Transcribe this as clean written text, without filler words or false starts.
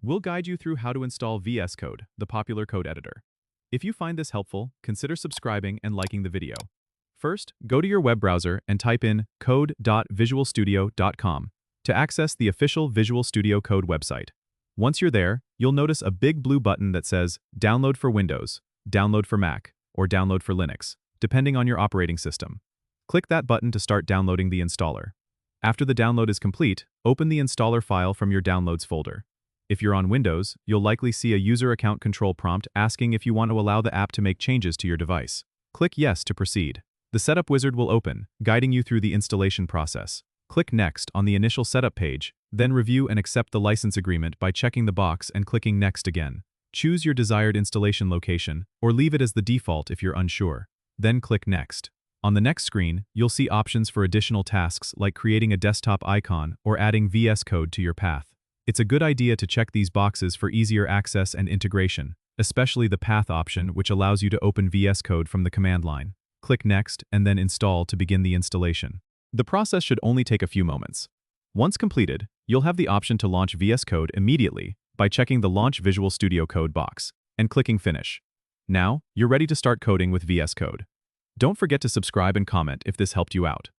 We'll guide you through how to install VS Code, the popular code editor. If you find this helpful, consider subscribing and liking the video. First, go to your web browser and type in code.visualstudio.com to access the official Visual Studio Code website. Once you're there, you'll notice a big blue button that says Download for Windows, Download for Mac, or Download for Linux, depending on your operating system. Click that button to start downloading the installer. After the download is complete, open the installer file from your Downloads folder. If you're on Windows, you'll likely see a user account control prompt asking if you want to allow the app to make changes to your device. Click Yes to proceed. The setup wizard will open, guiding you through the installation process. Click Next on the initial setup page, then review and accept the license agreement by checking the box and clicking Next again. Choose your desired installation location, or leave it as the default if you're unsure. Then click Next. On the next screen, you'll see options for additional tasks like creating a desktop icon or adding VS Code to your path. It's a good idea to check these boxes for easier access and integration, especially the path option, which allows you to open VS Code from the command line. Click Next and then Install to begin the installation. The process should only take a few moments. Once completed, you'll have the option to launch VS Code immediately by checking the Launch Visual Studio Code box and clicking Finish. Now, you're ready to start coding with VS Code. Don't forget to subscribe and comment if this helped you out.